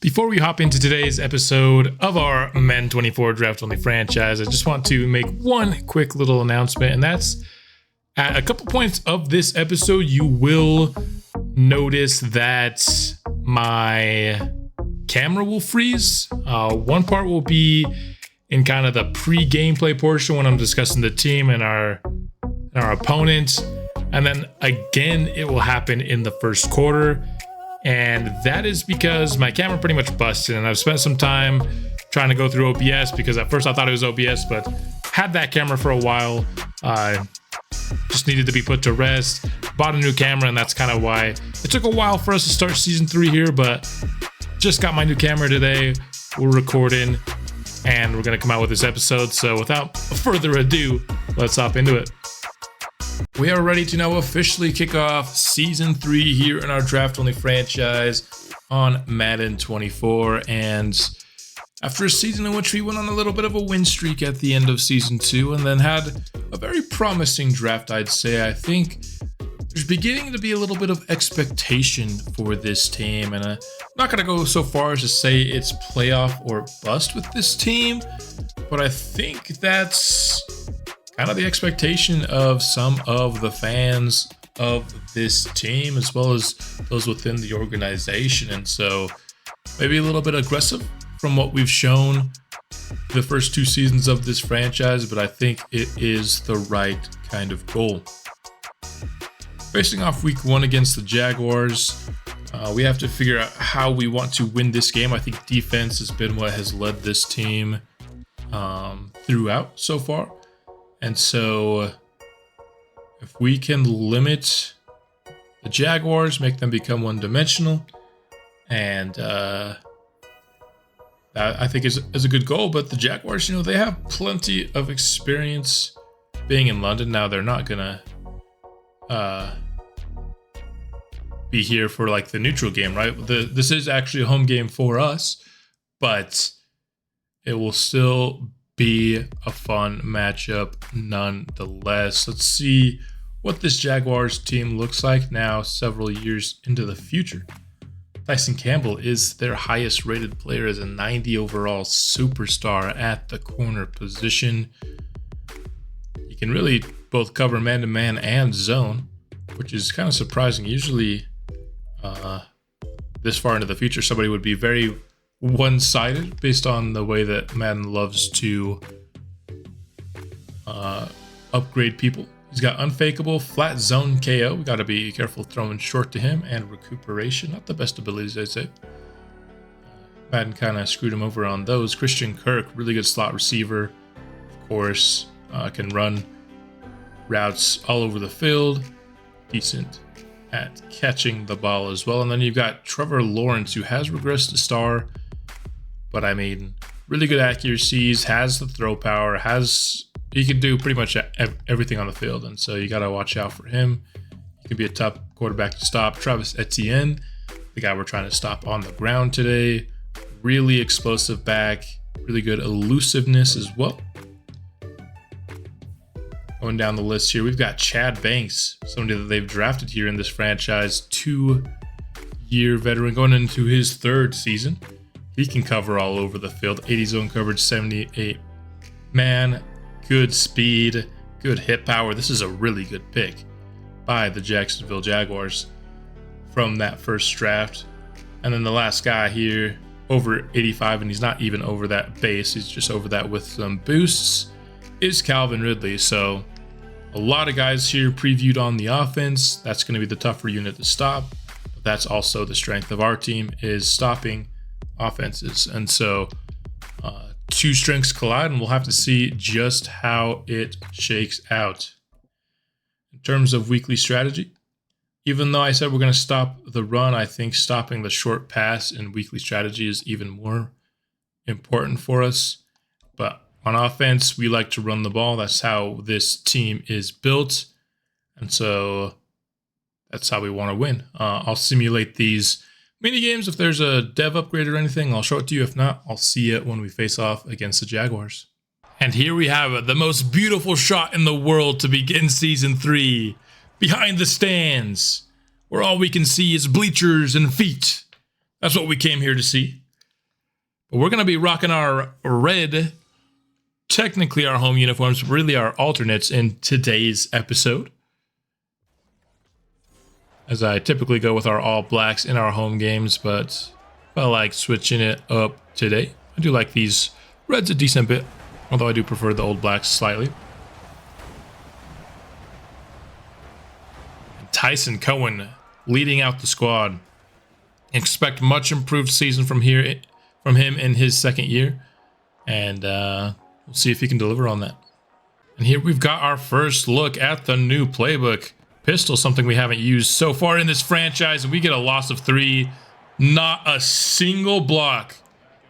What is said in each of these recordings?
Before we hop into today's episode of our Madden 24 Draft Only franchise, I just want to make one quick little announcement, and that's at a couple points of this episode, you will notice that my camera will freeze. One part will be in kind of the pre-gameplay portion when I'm discussing the team and our opponent, and then again it will happen in the first quarter. And that is because my camera pretty much busted, and I've spent some time trying to go through OBS because at first I thought it was OBS, but had that camera for a while. Just needed to be put to rest. Bought a new camera, and that's kind of why it took a while for us to start season 3 here, but just got my new camera today. We're recording, and we're going to come out with this episode. So without further ado, let's hop into it. We are ready to now officially kick off Season 3 here in our Draft Only franchise on Madden 24. And after a season in which we went on a little bit of a win streak at the end of Season 2 and then had a very promising draft, I'd say, I think there's beginning to be a little bit of expectation for this team. And I'm not going to go so far as to say it's playoff or bust with this team, but I think that's kind of the expectation of some of the fans of this team as well as those within the organization. And so maybe a little bit aggressive from what we've shown the first 2 seasons of this franchise, but I think it is the right kind of goal. Facing off week 1 against the Jaguars, we have to figure out how we want to win this game. I think defense has been what has led this team throughout so far. And so if we can limit the Jaguars, make them become one-dimensional, and that I think is a good goal. But the Jaguars, they have plenty of experience being in London. Now they're not gonna be here for like the neutral game, right? This is actually a home game for us, but it will still be a fun matchup nonetheless. Let's see what this Jaguars team looks like now several years into the future. Tyson Campbell is their highest rated player as a 90 overall superstar at the corner position. He can really both cover man-to-man and zone, which is kind of surprising. Usually this far into the future, somebody would be very one-sided based on the way that Madden loves to upgrade people. He's got unfakeable, flat zone KO. We got to be careful throwing short to him, and recuperation. Not the best abilities, I'd say. Madden kind of screwed him over on those. Christian Kirk, really good slot receiver. Of course, can run routes all over the field. Decent at catching the ball as well. And then you've got Trevor Lawrence, who has regressed to star, but I mean, really good accuracies, has the throw power, he can do pretty much everything on the field, and so you got to watch out for him. He can be a tough quarterback to stop. Travis Etienne, the guy we're trying to stop on the ground today, really explosive back, really good elusiveness as well. Going down the list here, we've got Chad Banks, somebody that they've drafted here in this franchise, 2-year veteran going into his 3rd season. He can cover all over the field. 80 zone coverage, 78 man, good speed, good hit power. This is a really good pick by the Jacksonville Jaguars from that first draft. And then the last guy here, over 85, and he's not even over that base, he's just over that with some boosts, is Calvin Ridley. So a lot of guys here previewed on the offense. That's going to be the tougher unit to stop, but that's also the strength of our team, is stopping offenses. And so 2 strengths collide, and we'll have to see just how it shakes out. In terms of weekly strategy, even though I said we're going to stop the run, I think stopping the short pass in weekly strategy is even more important for us. But on offense, we like to run the ball. That's how this team is built, and so that's how we want to win. I'll simulate these mini games. If there's a dev upgrade or anything, I'll show it to you. If not, I'll see it when we face off against the Jaguars. And here we have it, the most beautiful shot in the world to begin Season 3. Behind the stands, where all we can see is bleachers and feet. That's what we came here to see. But we're going to be rocking our red, technically our home uniforms, really our alternates in today's episode. As I typically go with our all blacks in our home games, but I like switching it up today. I do like these reds a decent bit, although I do prefer the old blacks slightly. Tyson Cohen leading out the squad. Expect much improved season from him in his second year, and we'll see if he can deliver on that. And here we've got our first look at the new playbook. Pistol, something we haven't used so far in this franchise, and we get a loss of 3. Not a single block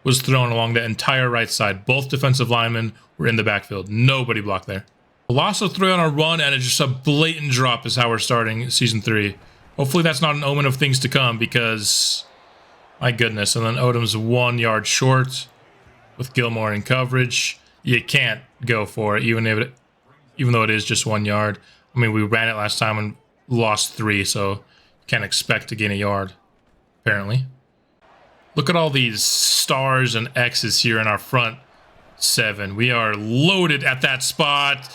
was thrown along the entire right side. Both defensive linemen were in the backfield. Nobody blocked there. A loss of 3 on our run, and it's just a blatant drop is how we're starting season 3. Hopefully that's not an omen of things to come, because my goodness. And then Odom's 1 yard short with Gilmore in coverage. You can't go for it, even though it is just 1 yard. I mean, we ran it last time and lost 3, so can't expect to gain a yard, apparently. Look at all these stars and X's here in our front 7. We are loaded at that spot.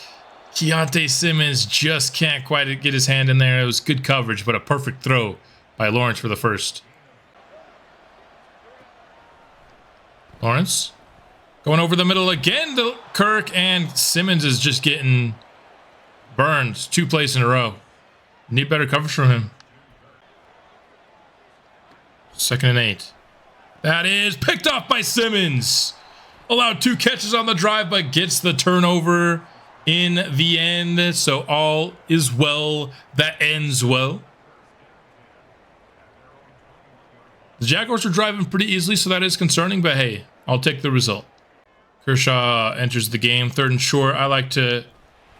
Keontae Simmons just can't quite get his hand in there. It was good coverage, but a perfect throw by Lawrence for the first. Lawrence going over the middle again to Kirk, and Simmons is just getting burned 2 plays in a row. Need better coverage from him. 2nd and 8. That is picked off by Simmons. Allowed 2 catches on the drive, but gets the turnover in the end. So all is well that ends well. The Jaguars are driving pretty easily, so that is concerning, but hey, I'll take the result. Kershaw enters the game, 3rd and short. I like to,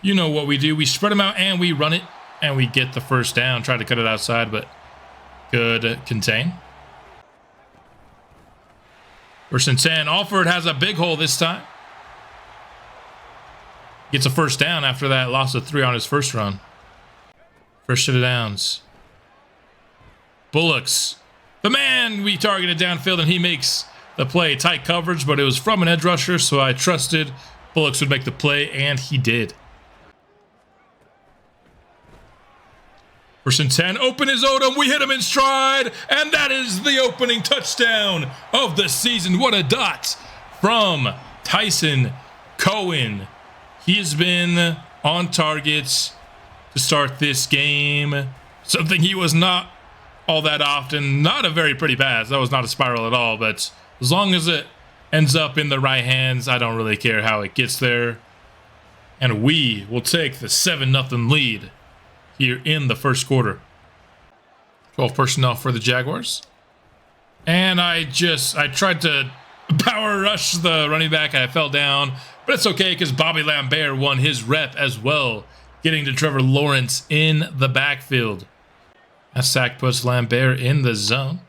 you know what we do. We spread them out and we run it, and we get the first down. Try to cut it outside, but good contain. 1st and 10. Alford has a big hole this time. Gets a first down after that loss of 3 on his first run. First set of downs. Bullocks, the man we targeted downfield, and he makes the play. Tight coverage, but it was from an edge rusher, so I trusted Bullocks would make the play, and he did. 1st and 10. Open is Odom. We hit him in stride, and that is the opening touchdown of the season. What a dot from Tyson Cohen. He has been on target to start this game. Something he was not all that often. Not a very pretty pass. That was not a spiral at all, but as long as it ends up in the right hands, I don't really care how it gets there. And we will take the 7-0 lead here in the first quarter. 12 personnel for the Jaguars. And I tried to power rush the running back, and I fell down. But it's okay, because Bobby Lambert won his rep as well, getting to Trevor Lawrence in the backfield. That sack puts Lambert in the zone.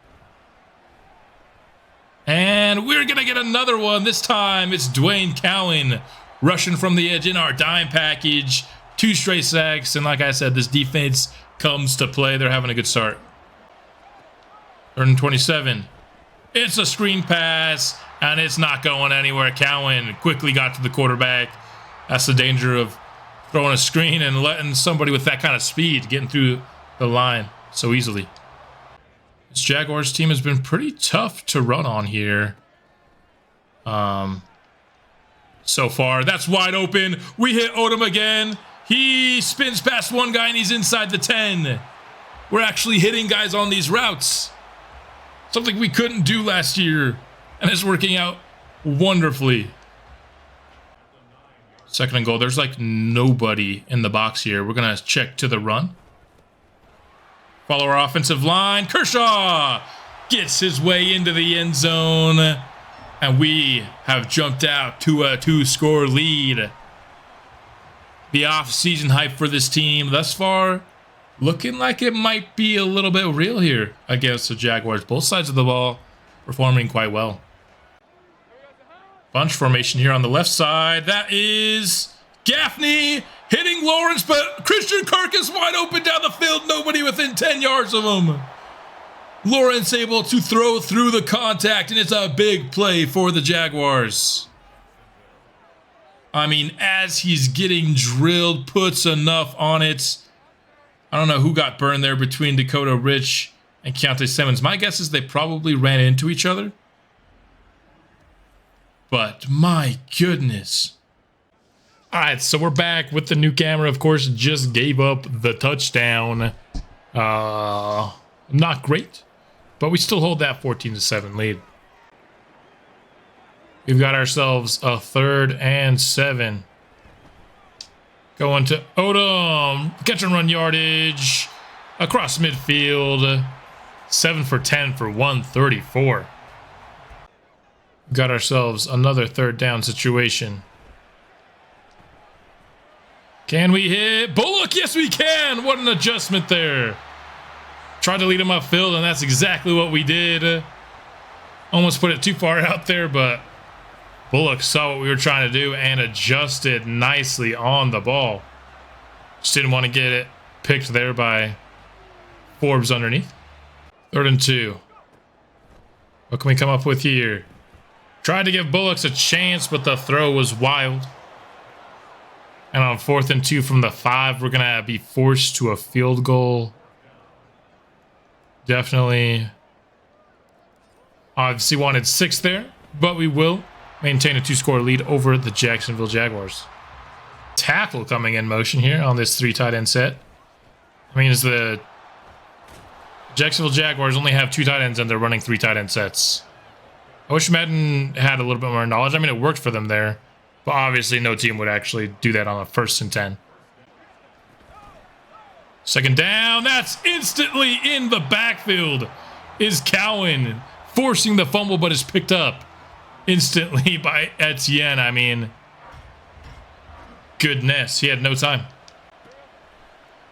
And we're going to get another one. This time it's Dwayne Cowan rushing from the edge in our dime package. 2 straight sacks, and like I said, this defense comes to play. They're having a good start. 3rd and 27. It's a screen pass, and it's not going anywhere. Cowan quickly got to the quarterback. That's the danger of throwing a screen and letting somebody with that kind of speed getting through the line so easily. This Jaguars team has been pretty tough to run on here. So far, that's wide open. We hit Odom again. He spins past one guy, and he's inside the 10. We're actually hitting guys on these routes. Something we couldn't do last year, and it's working out wonderfully. 2nd and goal. There's like nobody in the box here. We're going to check to the run. Follow our offensive line. Kershaw gets his way into the end zone, and we have jumped out to a 2-score lead. The off-season hype for this team thus far looking like it might be a little bit real here against the Jaguars. Both sides of the ball performing quite well. Bunch formation here on the left side. That is Gaffney hitting Lawrence, but Christian Kirk is wide open down the field. Nobody within 10 yards of him. Lawrence able to throw through the contact, and it's a big play for the Jaguars. I mean, as he's getting drilled, puts enough on it. I don't know who got burned there between Dakota Rich and Keontae Simmons. My guess is they probably ran into each other. But my goodness. All right, so we're back with the new camera. Of course, just gave up the touchdown. Not great, but we still hold that 14-7 lead. We've got ourselves a 3rd and 7. Going to Odom. Catch and run yardage. Across midfield. 7 for 10 for 134. We've got ourselves another 3rd down situation. Can we hit Bullock? Yes, we can. What an adjustment there. Tried to lead him upfield, and that's exactly what we did. Almost put it too far out there, but Bullock saw what we were trying to do and adjusted nicely on the ball. Just didn't want to get it picked there by Forbes underneath. 3rd and 2. What can we come up with here? Tried to give Bullocks a chance, but the throw was wild. And on 4th and 2 from the 5, we're going to be forced to a field goal. Definitely. Obviously wanted 6 there, but we will maintain a 2-score lead over the Jacksonville Jaguars. Tackle coming in motion here on this 3 tight end set. I mean, the Jacksonville Jaguars only have 2 tight ends and they're running 3 tight end sets. I wish Madden had a little bit more knowledge. I mean, it worked for them there, but obviously no team would actually do that on a 1st and 10. 2nd down. That's instantly in the backfield. Is Cowan forcing the fumble, but is picked up instantly by Etienne. I mean, goodness, he had no time.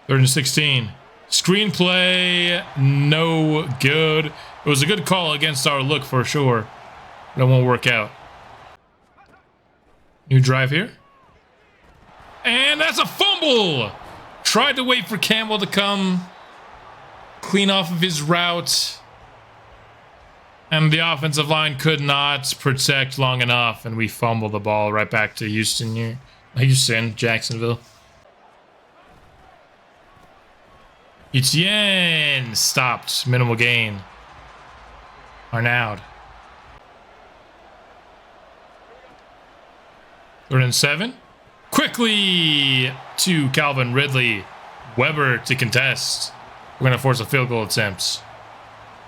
3rd and 16. Screenplay, no good. It was a good call against our look for sure, but it won't work out. New drive here. And that's a fumble. Tried to wait for Campbell to come clean off of his route. And the offensive line could not protect long enough, and we fumble the ball right back to Houston here. Jacksonville. Etienne stopped. Minimal gain. Arnaud. 3rd and 7. Quickly to Calvin Ridley. Weber to contest. We're going to force a field goal attempt.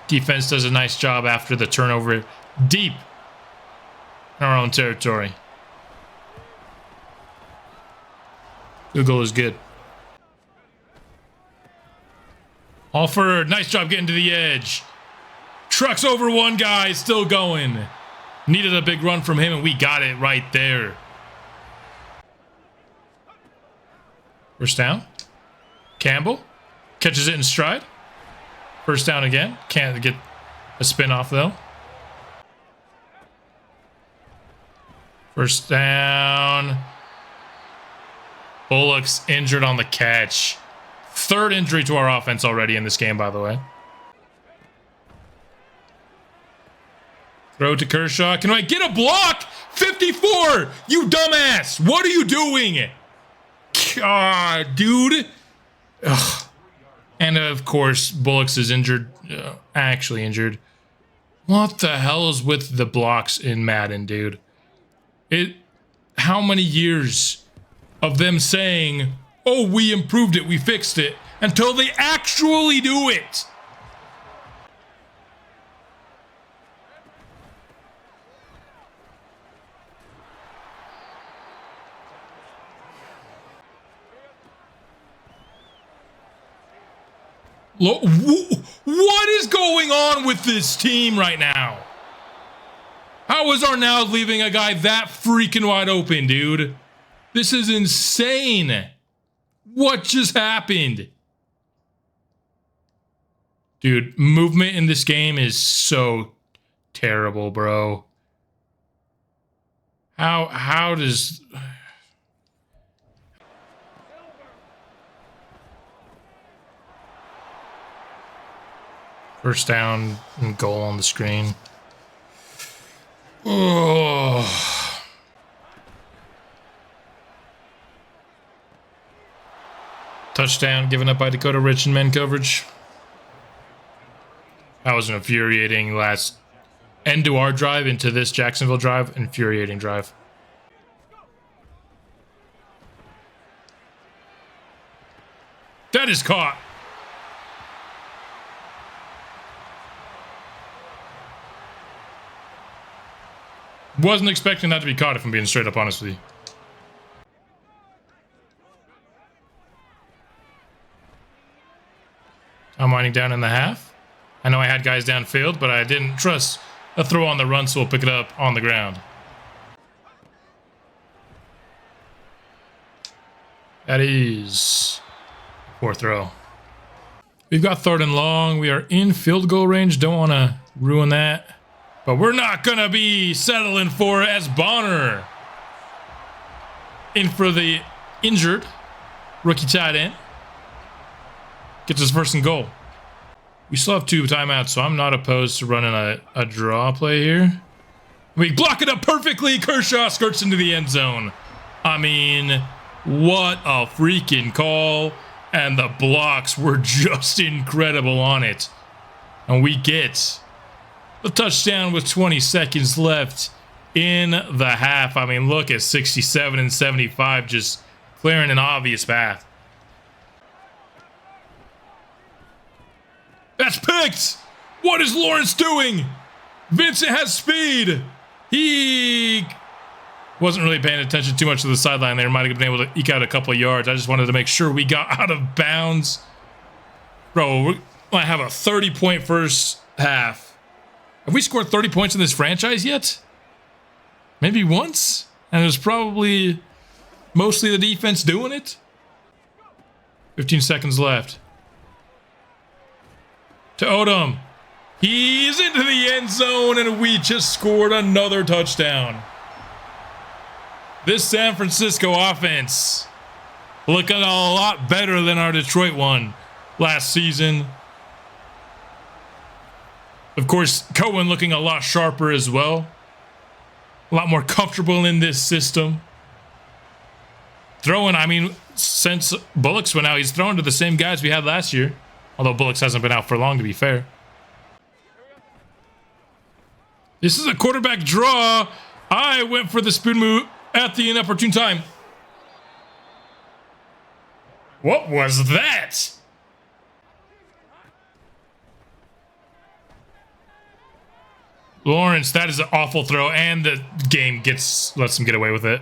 Defense does a nice job after the turnover deep in our own territory. Field goal is good. Alford, nice job getting to the edge. Trucks over one guy, still going. Needed a big run from him, and we got it right there. 1st down. Campbell catches it in stride. 1st down again. Can't get a spin off, though. 1st down. Bullock's injured on the catch. 3rd injury to our offense already in this game, by the way. Throw to Kershaw. Can I get a block? 54! You dumbass! What are you doing? God, dude. Ugh. And of course, Bullocks is injured. Actually injured. What the hell is with the blocks in Madden, dude? How many years of them saying, oh, we improved it, we fixed it, until they actually do it? What is going on with this team right now? How is Arnaud leaving a guy that freaking wide open, dude? This is insane. What just happened? Dude, movement in this game is so terrible, bro. How does... First down and goal on the screen. Oh. Touchdown given up by Dakota Rich in man coverage. That was an infuriating last end to our drive into this Jacksonville drive. Infuriating drive. That is caught. Wasn't expecting that to be caught, if I'm being straight up honest with you. I'm winding down in the half. I know I had guys downfield, but I didn't trust a throw on the run, so we'll pick it up on the ground. That is poor throw. We've got 3rd and long. We are in field goal range. Don't want to ruin that. But we're not going to be settling for it as Bonner in for the injured rookie tight end. Gets his 1st and goal. We still have 2 timeouts, so I'm not opposed to running a draw play here. We block it up perfectly. Kershaw skirts into the end zone. I mean, what a freaking call. And the blocks were just incredible on it. And we get the touchdown with 20 seconds left in the half. I mean, look at 67 and 75 just clearing an obvious path. That's picked! What is Lawrence doing? Vincent has speed. He wasn't really paying attention too much to the sideline there. Might have been able to eke out a couple of yards. I just wanted to make sure we got out of bounds. Bro, we might have a 30-point first half. Have we scored 30 points in this franchise yet? Maybe once? And it was probably mostly the defense doing it. 15 seconds left. To Odom. He's into the end zone, and we just scored another touchdown. This San Francisco offense looking a lot better than our Detroit one last season. Of course, Cohen looking a lot sharper as well. A lot more comfortable in this system. Throwing, I mean, since Bullocks went out, he's thrown to the same guys we had last year. Although Bullocks hasn't been out for long, to be fair. This is a quarterback draw. I went for the spoon move at the inopportune time. What was that? Lawrence, that is an awful throw, and the game lets him get away with it.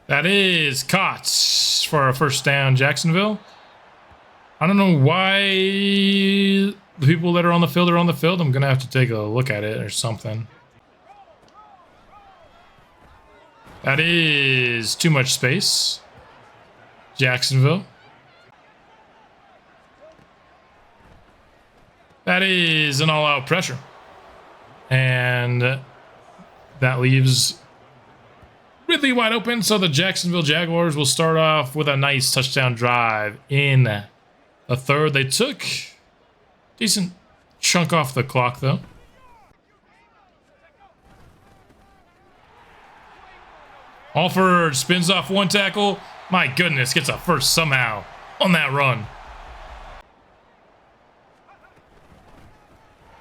That is caught for a 1st down, Jacksonville. I don't know why the people that are on the field are on the field. I'm going to have to take a look at it or something. That is too much space. Jacksonville. That is an all-out pressure. And that leaves Ridley wide open, so the Jacksonville Jaguars will start off with a nice touchdown drive in the 3rd. They took a decent chunk off the clock, though. Alford spins off 1 tackle. My goodness, gets a 1st somehow on that run.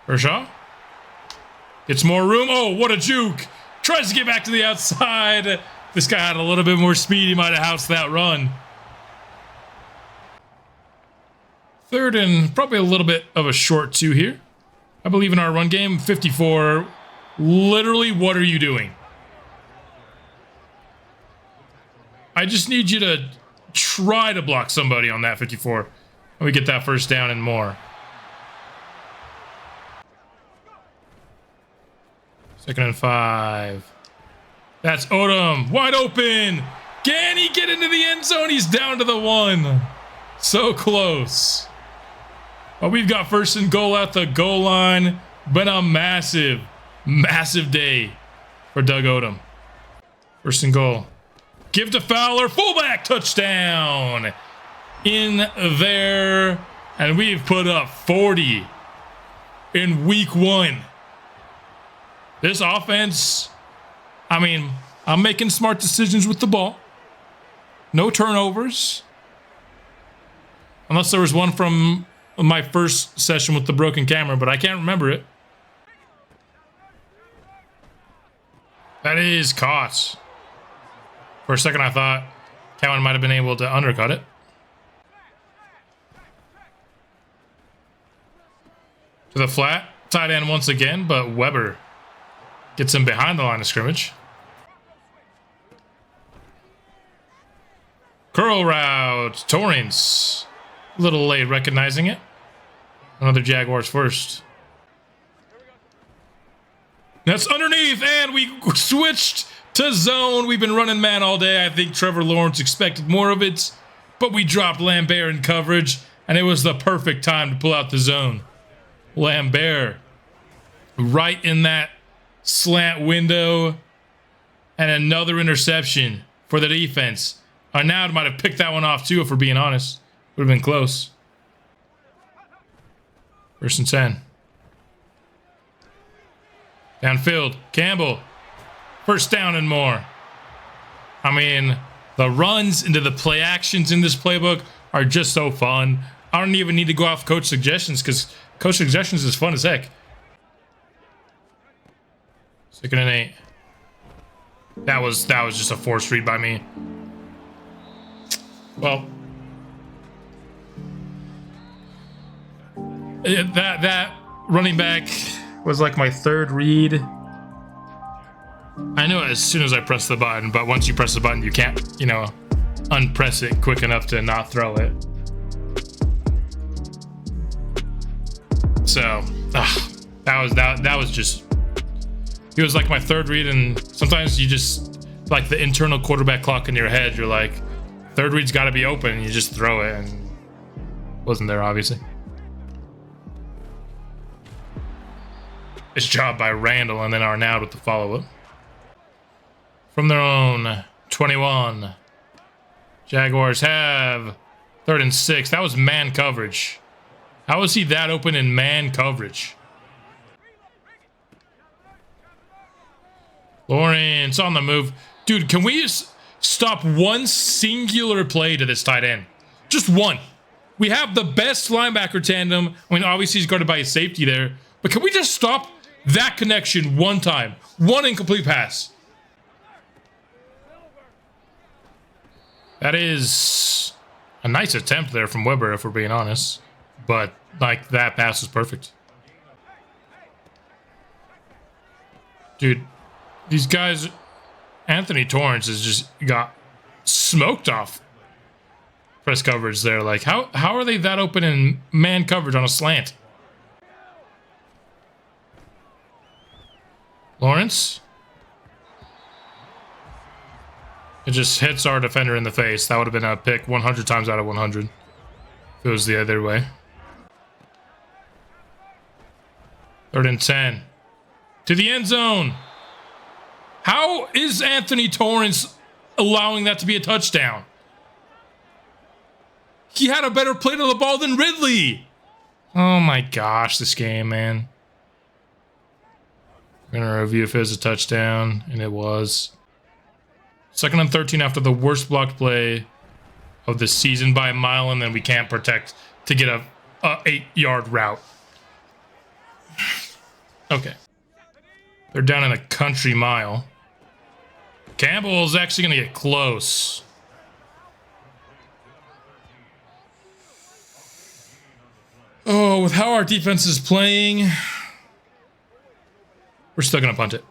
Kershaw gets more room. Oh, what a juke. Tries to get back to the outside. This guy had a little bit more speed. He might have housed that run. 3rd and probably a little bit of a short 2 here. I believe in our run game. 54. Literally, what are you doing? I just need you to try to block somebody on that 54. And we get that 1st down and more. 2nd and 5. That's Odom. Wide open. Can he get into the end zone? He's down to the 1. So close. But we've got 1st and goal at the goal line. Been a massive, massive day for Doug Odom. 1st and goal. Give to Fowler. Fullback touchdown. In there. And we've put up 40 in week 1. This offense, I mean, I'm making smart decisions with the ball. No turnovers. Unless there was one from my first session with the broken camera, but I can't remember it. That is caught. For a second, I thought Cowan might have been able to undercut it. To the flat. Tight end once again, but Weber gets him behind the line of scrimmage. Curl route. Torrance. A little late recognizing it. Another Jaguars first. That's underneath, and we switched to zone. We've been running man all day. I think Trevor Lawrence expected more of it, but we dropped Lambert in coverage, and it was the perfect time to pull out the zone. Lambert right in that slant window, and another interception for the defense. Arnaud might have picked that one off too, if we're being honest. Would have been close. 1st and 10. Downfield, Campbell. 1st down and more. I mean, the runs into the play actions in this playbook are just so fun. I don't even need to go off coach suggestions because coach suggestions is fun as heck. 2nd and 8. That was just a forced read by me. Well, that running back was like my 3rd read. I knew it as soon as I pressed the button, but once you press the button, you can't, unpress it quick enough to not throw it. So, that was just. It was like my 3rd read, and sometimes you just like the internal quarterback clock in your head. You're like, 3rd read's got to be open, and you just throw it, and wasn't there obviously. Nice job by Randall, and then Arnaud with the follow-up. From their own 21. Jaguars have 3rd and 6. That was man coverage. How was he that open in man coverage? Lawrence on the move. Dude, can we just stop one singular play to this tight end? Just one. We have the best linebacker tandem. I mean, obviously he's guarded by a safety there. But can we just stop that connection one time? One incomplete pass. That is a nice attempt there from Weber, if we're being honest. But, like, that pass was perfect. Dude, these guys... Anthony Torrance has just got smoked off press coverage there. Like, how are they that open in man coverage on a slant? Lawrence? It just hits our defender in the face. That would have been a pick 100 times out of 100 if it was the other way. 3rd and 10. To the end zone. How is Anthony Torrance allowing that to be a touchdown? He had a better play to the ball than Ridley. Oh my gosh, this game, man. We're going to review if it was a touchdown, and it was. 2nd and 13 after the worst blocked play of the season by a mile, and then we can't protect to get a 8-yard route. Okay. They're down in a country mile. Campbell's actually going to get close. Oh, with how our defense is playing, we're still going to punt it.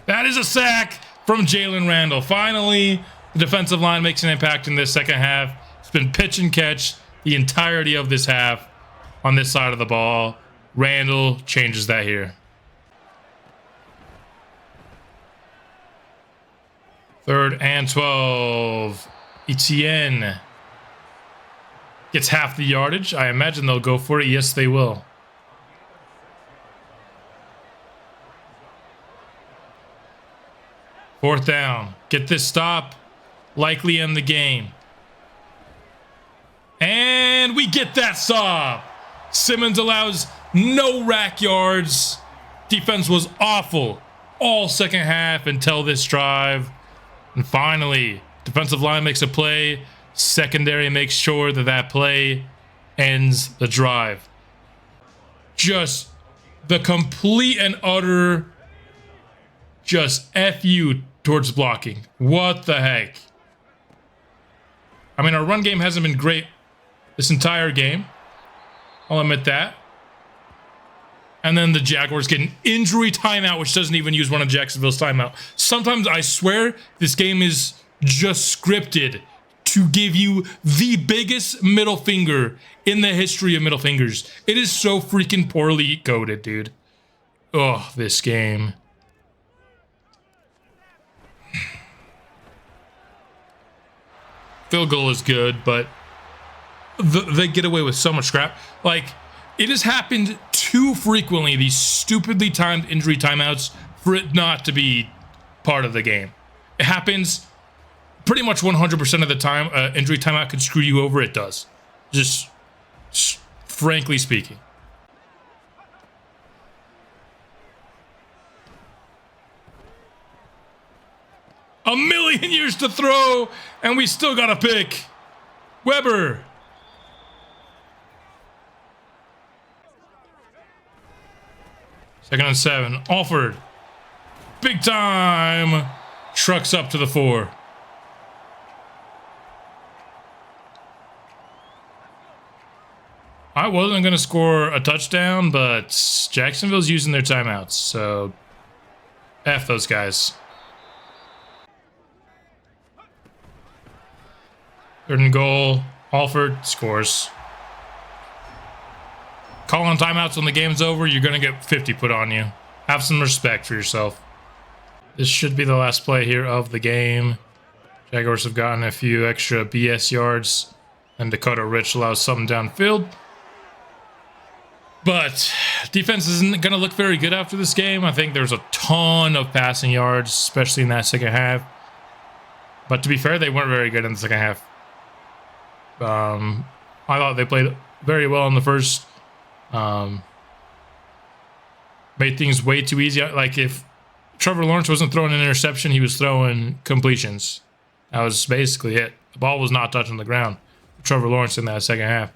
That is a sack from Jalen Randall. Finally, the defensive line makes an impact in this 2nd half. It's been pitch and catch the entirety of this half on this side of the ball. Randall changes that here. 3rd and 12. Etienne gets half the yardage. I imagine they'll go for it. Yes, they will. 4th down. Get this stop. Likely end the game. And we get that stop. Simmons allows no rack yards. Defense was awful all second half until this drive. And finally, defensive line makes a play. Secondary makes sure that that play ends the drive. Just the complete and utter just F you towards blocking. What the heck? I mean, our run game hasn't been great this entire game. I'll admit that. And then the Jaguars get an injury timeout, which doesn't even use one of Jacksonville's timeout. Sometimes I swear this game is just scripted to give you the biggest middle finger in the history of middle fingers. It is so freaking poorly coded, dude. Oh, this game. Field goal is good, but they get away with so much crap. Like, it has happened too frequently, these stupidly timed injury timeouts, for it not to be part of the game. It happens pretty much 100% of the time. Injury timeout could screw you over. It does. Just frankly speaking. A million years to throw, and we still got a pick. Weber. Second and 7. Alford. Big time. Trucks up to the 4. I wasn't going to score a touchdown, but Jacksonville's using their timeouts, so F those guys. 3rd and goal. Alford scores. Call on timeouts when the game's over. You're going to get 50 put on you. Have some respect for yourself. This should be the last play here of the game. Jaguars have gotten a few extra BS yards, and Dakota Rich allows something downfield. But defense isn't going to look very good after this game. I think there's a ton of passing yards, especially in that second half. But to be fair, they weren't very good in the second half. I thought they played very well in the first. Made things way too easy. Like, if Trevor Lawrence wasn't throwing an interception, he was throwing completions. That was basically it. The ball was not touching the ground. Trevor Lawrence in that second half.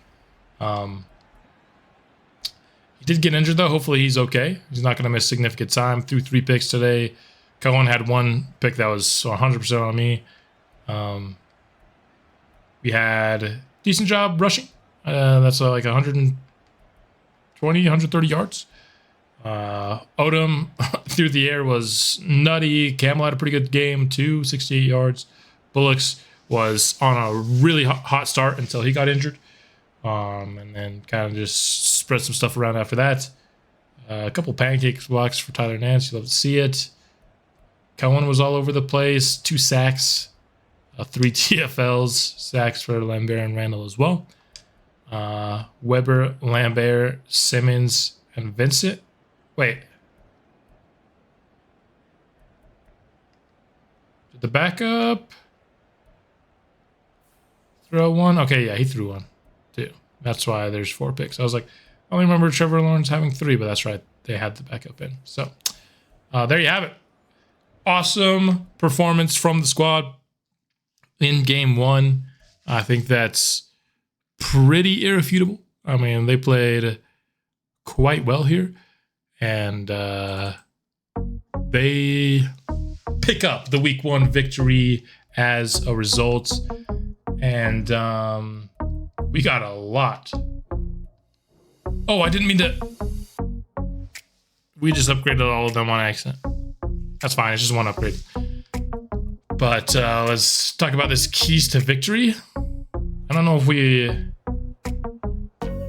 He did get injured, though. Hopefully he's okay. He's not going to miss significant time. Threw 3 picks today. Cohen had 1 pick that was 100% on me. We had a decent job rushing. That's like 120, 130 yards. Odom through the air was nutty. Campbell had a pretty good game too, 68 yards. Bullocks was on a really hot start until he got injured. And then kind of just spread some stuff around after that. A couple pancake blocks for Tyler Nance. You love to see it. Cohen was all over the place. 2 sacks. 3 TFLs. Sacks for Lambert and Randall as well. Weber, Lambert, Simmons, and Vincent. Wait. Did the backup throw 1? Okay, yeah, he threw 1 too. That's why there's 4 picks. I was like, I only remember Trevor Lawrence having 3, but that's right. They had the backup in. So there you have it. Awesome performance from the squad in game 1. I think that's pretty irrefutable. I mean, they played quite well here, and they pick up the week 1 victory as a result. And we got a lot. Oh, I didn't mean to. We just upgraded all of them on accident. That's fine. It's just 1 upgrade. But let's talk about this keys to victory. I don't know if we...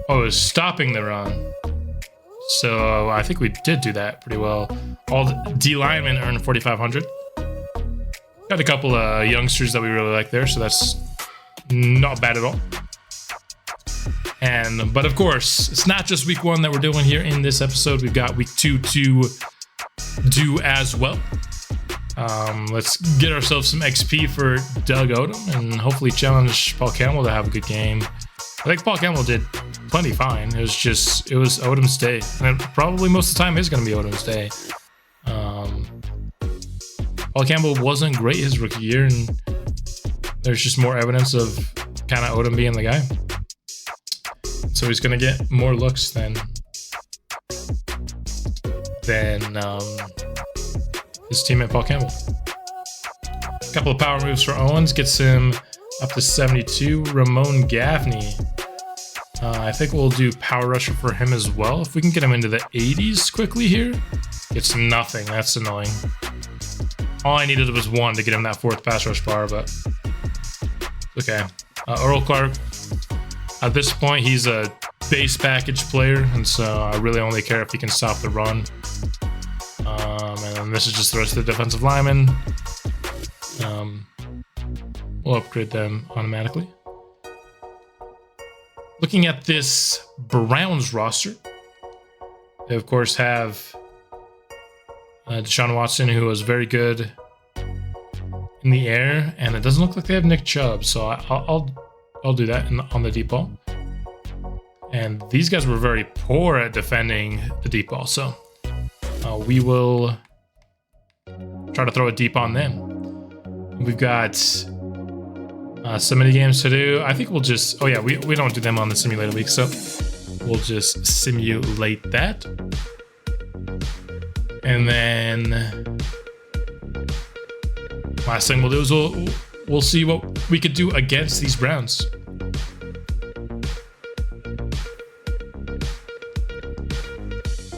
Oh, it was stopping the run. So I think we did do that pretty well. All the D linemen earned 4,500. Got a couple of youngsters that we really like there, so that's not bad at all. But of course, it's not just week 1 that we're doing here in this episode. We've got week 2 to do as well. Let's get ourselves some XP for Doug Odom and hopefully challenge Paul Campbell to have a good game. I think Paul Campbell did plenty fine. It was Odom's day. And it probably most of the time is going to be Odom's day. Paul Campbell wasn't great his rookie year, and there's just more evidence of kind of Odom being the guy. So he's going to get more looks than his teammate Paul Campbell. A couple of power moves for Owens gets him up to 72. Ramon Gaffney. I think we'll do power rusher for him as well. If we can get him into the 80s quickly here. Gets nothing. That's annoying. All I needed was one to get him that 4th pass rush bar, but okay. Earl Clark. At this point, he's a base package player, and so I really only care if he can stop the run. And then this is just the rest of the defensive linemen. We'll upgrade them automatically. Looking at this Browns roster, they of course have Deshaun Watson, who was very good in the air, and it doesn't look like they have Nick Chubb, so I'll do that on the deep ball. And these guys were very poor at defending the deep ball, so we will try to throw it deep on them. We've got so many games to do. I think we'll just... Oh yeah, we don't do them on the simulated week, so we'll just simulate that. And then last thing we'll do is we'll see what we could do against these Browns.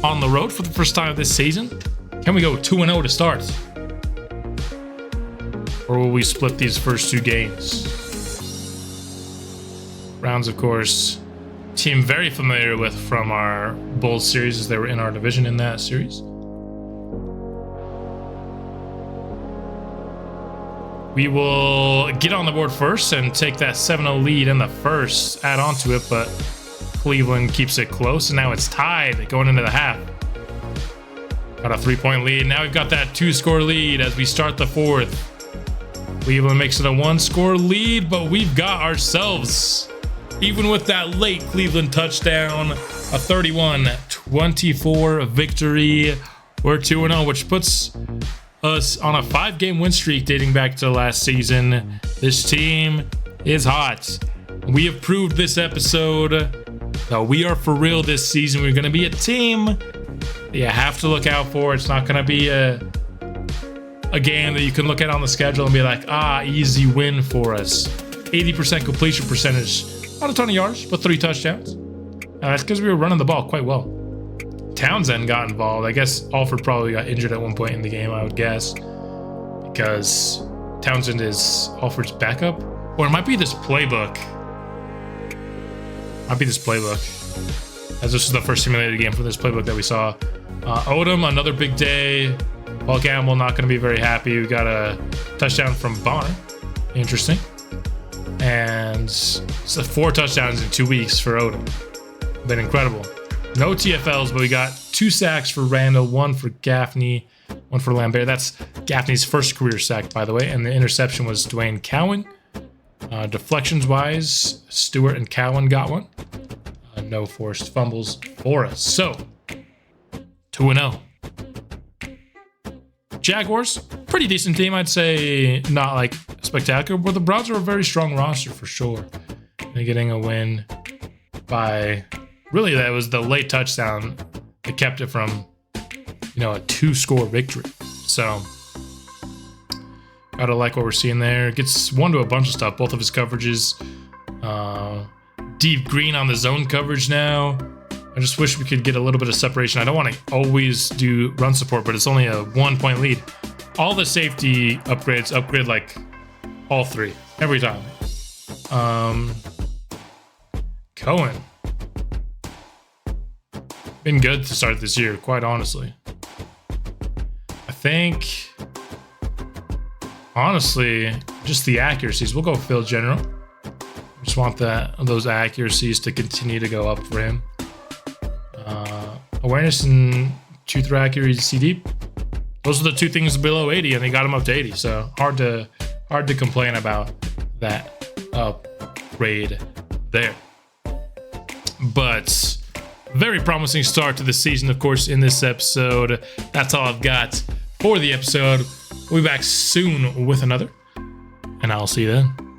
On the road for the first time this season. Can we go 2-0 to start? Or will we split these first 2 games? Browns, of course, team very familiar with from our Bulls series, as they were in our division in that series. We will get on the board first and take that 7-0 lead in the first, add on to it, but Cleveland keeps it close, and now it's tied going into the half. Got a 3-point lead. Now we've got that 2-score lead as we start the 4th. Cleveland makes it a 1-score lead, but we've got ourselves, even with that late Cleveland touchdown, a 31-24 victory. We're 2-0, which puts us on a 5-game win streak dating back to last season. This team is hot. We have proved this episode that we are for real this season. We're going to be a team that you have to look out for. It's not going to be a game that you can look at on the schedule and be like, easy win for us. 80% completion percentage. Not a ton of yards, but 3 touchdowns. That's because we were running the ball quite well. Townsend got involved. I guess Alford probably got injured at one point in the game, I would guess, because Townsend is Alford's backup. Or it might be this playbook. As this is the first simulated game for this playbook that we saw. Odom, another big day. Paul Campbell not going to be very happy. We got a touchdown from Bonner. Interesting. And so 4 touchdowns in 2 weeks for Odom. Been incredible. No TFLs, but we got 2 sacks for Randall, 1 for Gaffney, 1 for Lambert. That's Gaffney's first career sack, by the way. And the interception was Dwayne Cowan. Deflections-wise, Stewart and Cowan got 1. No forced fumbles for us. So, 2-0. Jaguars, pretty decent team. I'd say not like spectacular, but the Browns are a very strong roster for sure. And getting a win by, really that was the late touchdown that kept it from, a 2-score victory. So, gotta like what we're seeing there. Gets 1 to a bunch of stuff, both of his coverages. Deep green on the zone coverage now. I just wish we could get a little bit of separation. I don't want to always do run support, but it's only a 1-point lead. All the safety upgrades upgrade like all 3 every time. Cohen. Been good to start this year, quite honestly. I think, honestly, just the accuracies. We'll go Phil General. Just want those accuracies to continue to go up for him. Awareness and 2-throw accuracy deep. those are the two things below 80, and they got him up to 80. So hard to complain about that upgrade there. But very promising start to the season, of course, in this episode. That's all I've got for the episode. We'll be back soon with another, and I'll see you then.